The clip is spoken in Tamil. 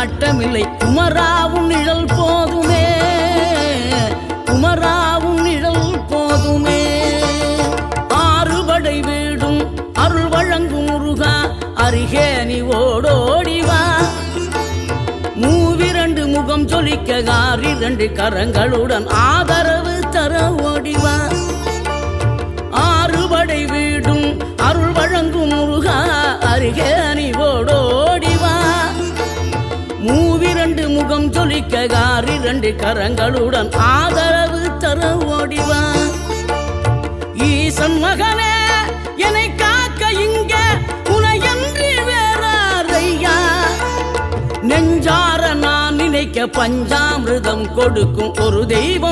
நாட்டமில்லை. குமராவும் நிழல் போதுமே, குமராவும் நிழல் போதுமே. ஆறுபடை வீடும் அருள் வழங்கும் முருகா, அருகே நீ ஓடோடிவா. மூவிரண்டு முகம் ஜொலிக்க 2 கரங்களுடன் ஆதரவு தர ஓடிவா. ஆறுபடை வீடும் அருள் வழங்கும் முருகா, அருகே நீ ஓடோடிவா. மூவிரண்டு முகம் ஜொலிக்க 2 கரங்களுடன் ஆதரவு தர ஓடிவா. ஈசன் மகனே என்னை காக்க இங்க உனையன்றி வேறாரையா. நெஞ்சார நான் நினைக்க பஞ்சாமிர்தம் கொடுக்கும் ஒரு தெய்வம்